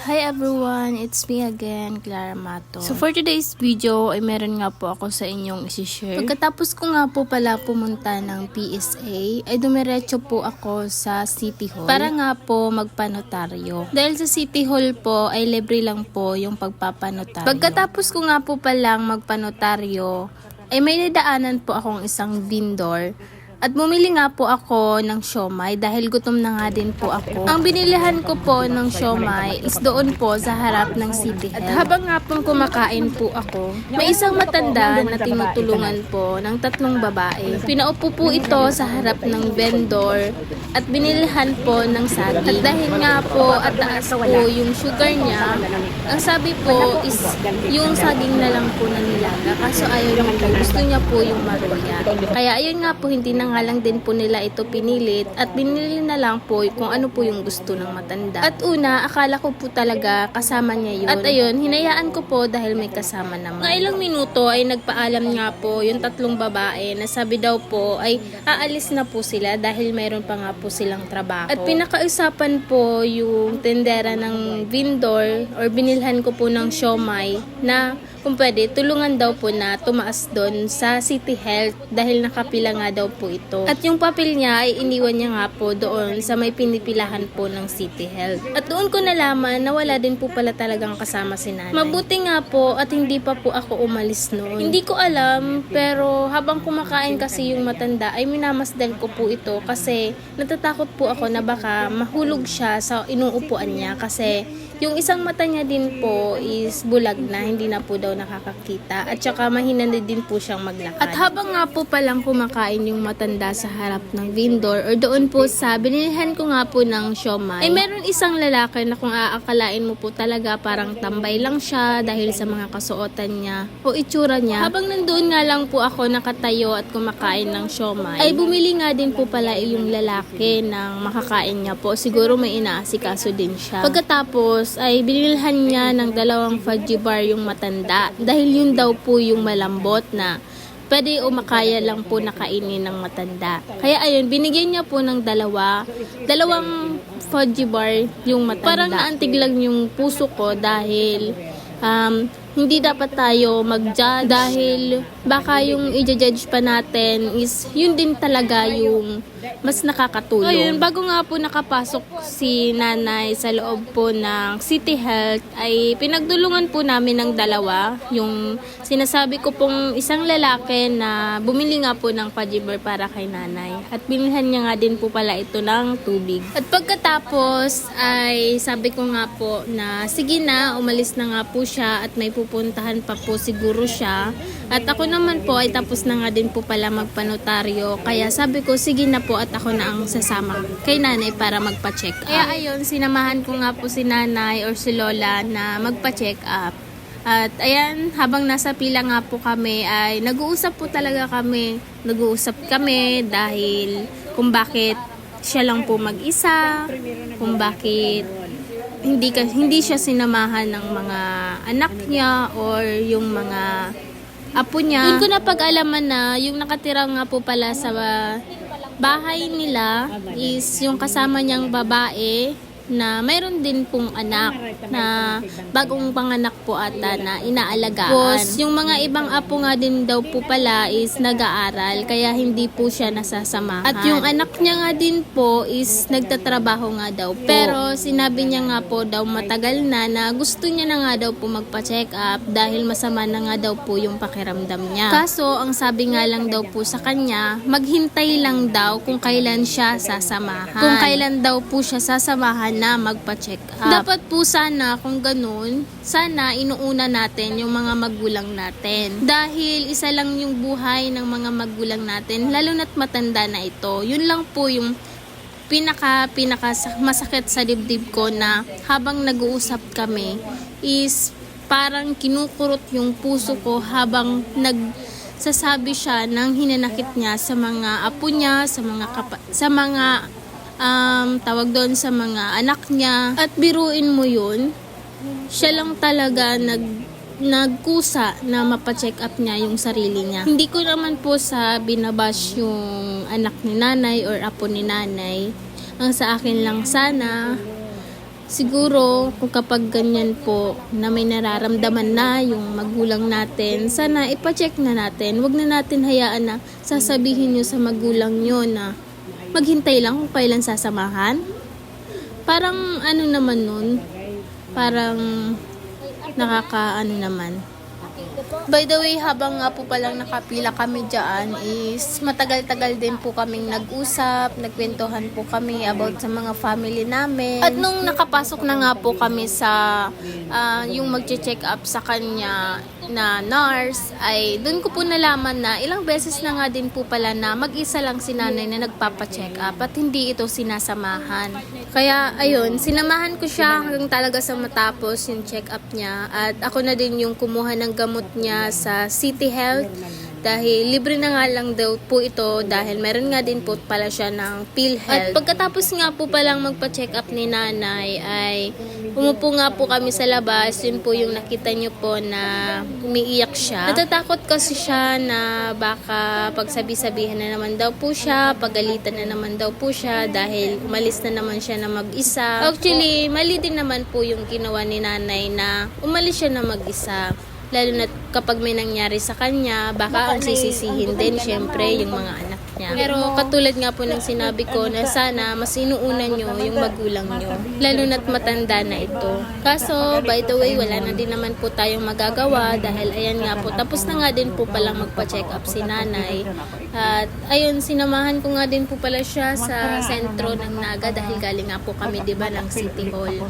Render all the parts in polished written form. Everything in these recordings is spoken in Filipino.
Hi everyone! It's me again, Clara Mato. So for today's video ay meron nga po ako sa inyong isi-share. Pagkatapos ko nga po pala pumunta ng PSA, ay dumiretso po ako sa City Hall para nga po magpanotaryo. Dahil sa City Hall po ay libre lang po yung pagpapanotaryo. Pagkatapos ko nga po palang magpanotaryo, ay may nadaanan po akong isang vendor. At bumili nga po ako ng siomai dahil gutom na nga din po ako. Ang binilihan ko po ng siomai is doon po sa harap ng City Health. At habang nga pong kumakain po ako, may isang matanda na tinutulungan po ng tatlong babae. Pinaupo po ito sa harap ng vendor at binilihan po ng saging. At dahil nga po at taas po yung sugar niya, ang sabi po is yung saging na lang po na nilaga. Kaso ayaw niya po, gusto niya po yung maruya. Kaya ayun nga po, hindi na nga lang din po nila ito pinilit at binili na lang po kung ano po yung gusto ng matanda. At una, akala ko po talaga kasama niya yun. At ayun, hinayaan ko po dahil may kasama naman. Nga ilang minuto ay nagpaalam nga po yung tatlong babae na sabi daw po ay aalis na po sila dahil mayroon pa nga po silang trabaho. At pinakausapan po yung tendera ng vendor or binilhan ko po ng siomai na kung pwede, tulungan daw po na tumaas doon sa City Health dahil nakapila nga daw po ito. At yung papel niya ay iniwan niya nga po doon sa may pinipilahan po ng City Health. At doon ko nalaman na wala din po pala talagang kasama si nanay. Mabuti nga po at hindi pa po ako umalis noon. Hindi ko alam pero habang kumakain kasi yung matanda ay minamasdan ko po ito kasi natatakot po ako na baka mahulog siya sa inuupuan niya kasi yung isang mata niya din po is bulag na, hindi na po daw nakakakita. At saka mahina na din po siyang maglakad. At habang nga po palang kumakain yung matanda sa harap ng vendor or doon po sa binilihan ko nga po ng siomai, ay meron isang lalaki na kung aakalain mo po talaga parang tambay lang siya dahil sa mga kasuotan niya o itsura niya. Habang nandoon nga lang po ako nakatayo at kumakain ng siomai, ay bumili nga din po pala yung lalaki ng makakain niya po. Siguro may inaasikaso din siya. Pagkatapos ay binilhan niya ng 2 fudgy bar yung matanda dahil yun daw po yung malambot na pwede o makaya lang po nakainin ng matanda. Kaya ayun, binigyan niya po ng 2 fudgy bar yung matanda. Parang naantig lang yung puso ko dahil hindi dapat tayo mag-judge dahil baka yung i-judge pa natin is yun din talaga yung mas nakakatulong. Ayun, bago nga po nakapasok si nanay sa loob po ng City Health ay pinagdulungan po namin ng 2 yung sinasabi ko pong isang lalaki na bumili nga po ng fudgy bar para kay nanay at binilhan niya nga din po pala ito ng tubig. At pagkatapos ay sabi ko nga po na sige na, umalis na nga po siya at may pupuntahan pa po siguro siya at ako naman po ay tapos na nga din po pala magpanotaryo kaya sabi ko sige na po at ako na ang sasama kay nanay para magpa-check up. Kaya ayun, sinamahan ko nga po si nanay or si lola na magpa-check up. At ayan, habang nasa pila nga po kami ay nag-uusap po talaga kami. Nag-uusap kami dahil kung bakit siya lang po mag-isa, kung bakit hindi siya sinamahan ng mga anak niya or yung mga apo niya. Doon ko napag-alaman na yung nakatira nga po pala sa bahay nila is yung kasama niyang babae na mayroon din pong anak na bagong panganak po ata na inaalagaan. Tapos yung mga ibang apo nga din daw po pala is nag-aaral kaya hindi po siya nasasamahan. At yung anak niya nga din po is nagtatrabaho nga daw po. Pero sinabi niya nga po daw matagal na gusto niya na nga daw po magpa-check up dahil masama na nga daw po yung pakiramdam niya. Kaso ang sabi nga lang daw po sa kanya, maghintay lang daw kung kailan siya sasamahan. Kung kailan daw po siya sasamahan na magpa-check up. Dapat po sana kung ganun, sana inuuna natin yung mga magulang natin. Dahil isa lang yung buhay ng mga magulang natin, lalo na't matanda na ito. Yun lang po yung pinaka masakit sa dibdib ko na habang nag-uusap kami is parang kinukurot yung puso ko habang nagsasabi siya ng hinanakit niya sa mga apo niya, sa mga tawag doon sa mga anak niya. At biruin mo yun, siya lang talaga nagkusa na mapacheck up niya yung sarili niya. Hindi ko naman po sa binabash yung anak ni nanay or apo ni nanay. Ang sa akin lang sana Siguro kung kapag ganyan po na may nararamdaman na yung magulang natin, sana ipacheck na natin. Huwag na natin hayaan na sasabihin nyo sa magulang nyo na maghintay lang kung kailan sasamahan. Parang ano naman nun, parang nakakaano naman. By the way, habang nga po palang nakapila kami dyan is matagal-tagal din po kaming nag-usap, nagkwentuhan po kami about sa mga family namin. At nung nakapasok na nga po kami sa yung mag-check up sa kanya na nurse, ay doon ko po nalaman na ilang beses na nga din po pala na mag-isa lang si nanay na nagpapa-check up at hindi ito sinasamahan. Kaya ayun, sinamahan ko siya hanggang talaga sa matapos yung check up niya at ako na din yung kumuha ng gamot niya sa City Health dahil libre na nga lang daw po ito dahil meron nga din po pala siya ng PhilHealth. At pagkatapos nga po palang magpa-check up ni nanay ay umupo nga po kami sa labas. Yun po yung nakita nyo po na umiiyak siya. Natatakot kasi siya na baka pagsabi-sabihan na naman daw po siya, pagalitan na naman daw po siya dahil umalis na naman siya na mag-isa. Actually, mali din naman po yung ginawa ni nanay na umalis siya na mag-isa. Lalo na kapag may nangyari sa kanya, baka ang sisisihin din syempre yung mga anak niya. Pero katulad nga po ng sinabi ko na sana mas inuunan nyo yung magulang nyo. Lalo na't matanda na ito. Kaso, by the way, wala na din naman po tayong magagawa dahil ayan nga po, tapos na nga din po palang magpa-check up si nanay. At ayun, sinamahan ko nga din po pala siya sa sentro ng Naga dahil galing nga po kami diba ng City Hall.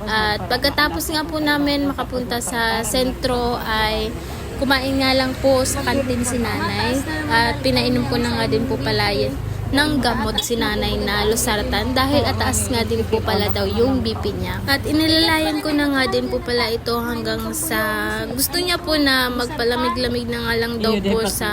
At pagkatapos nga po namin makapunta sa sentro ay kumain nga lang po sa kantin si nanay at pinainom ko na nga din po pala yun ng gamot si nanay na losartan dahil ataas nga din po pala daw yung BP niya. At inilalayan ko na nga din po pala ito hanggang sa gusto niya po na magpalamig-lamig na nga lang daw po sa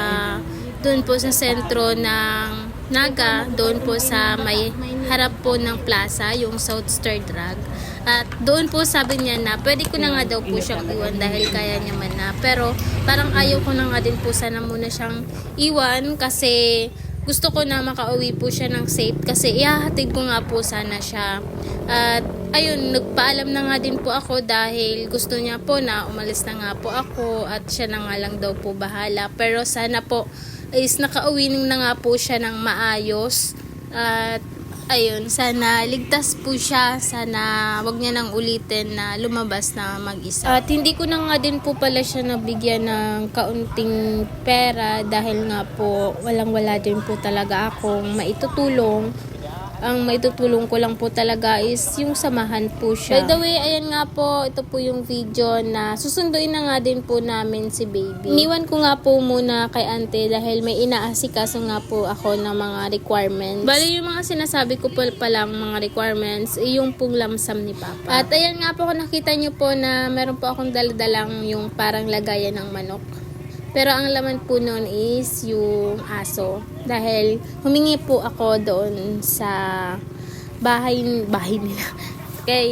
doon po sa sentro ng Naga, doon po sa may harap po ng plaza, yung South Star Drug. At doon po sabi niya na pwede ko na nga daw po siyang iwan dahil kaya niya man na. Pero parang ayaw ko na nga din po sana muna siyang iwan kasi gusto ko na makauwi po siya ng safe kasi ihahatid ko nga po sana siya. At ayun, nagpaalam na nga din po ako dahil gusto niya po na umalis na nga po ako at siya na nga lang daw po bahala. Pero sana po is nakauwi na nga po siya ng maayos at ayun, sana ligtas po siya, sana wag niya nang ulitin na lumabas na mag-isa. At hindi ko na nga din po pala siya nabigyan ng kaunting pera dahil nga po walang-wala din po talaga akong maitutulong. Ang maitutulong ko lang po talaga is yung samahan po siya. By the way, ayan nga po, ito po yung video na susunduin na nga din po namin si baby. Iniwan ko nga po muna kay ante dahil may inaasikaso nga po ako ng mga requirements. Bali yung mga sinasabi ko po palang mga requirements, yung pong lamsam ni Papa. At ayan nga po, kung nakita nyo po na meron po akong daladalang yung parang lagayan ng manok. Pero ang laman po noon is yung aso. Dahil humingi po ako doon sa bahay nila. Kay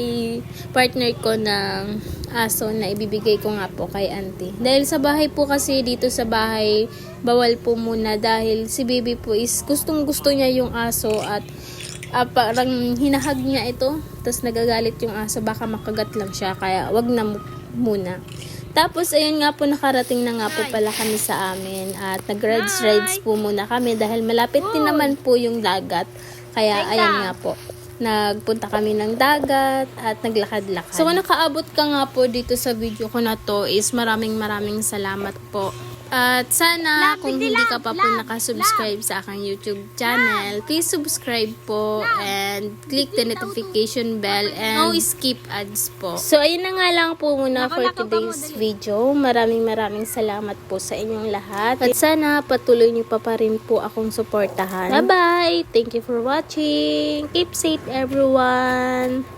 partner ko ng aso na ibibigay ko nga po kay auntie. Dahil sa bahay po kasi dito sa bahay, bawal po muna dahil si baby po is gustong gusto niya yung aso at parang hinahag niya ito. Tapos nagagalit yung aso, baka makagat lang siya. Kaya wag na muna. Tapos, ayun nga po, nakarating na nga po pala kami sa amin at nag-rides po muna kami dahil malapit din naman po yung dagat. Kaya, ayan nga po, nagpunta kami ng dagat at naglakad-lakad. So, kung nakaabot ka nga po dito sa video ko na to is maraming salamat po. At sana kung hindi ka pa po nakasubscribe sa aking YouTube channel, please subscribe po and click the notification bell and no skip ads po. So ayun na nga lang po muna for today's video. Maraming salamat po sa inyong lahat. At sana patuloy niyo pa rin po akong suportahan. Bye-bye! Thank you for watching. Keep safe everyone!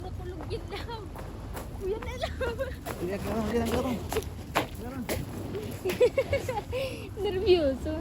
makulog yun lang. Kuya na lang. Hindi lang. Nervyoso.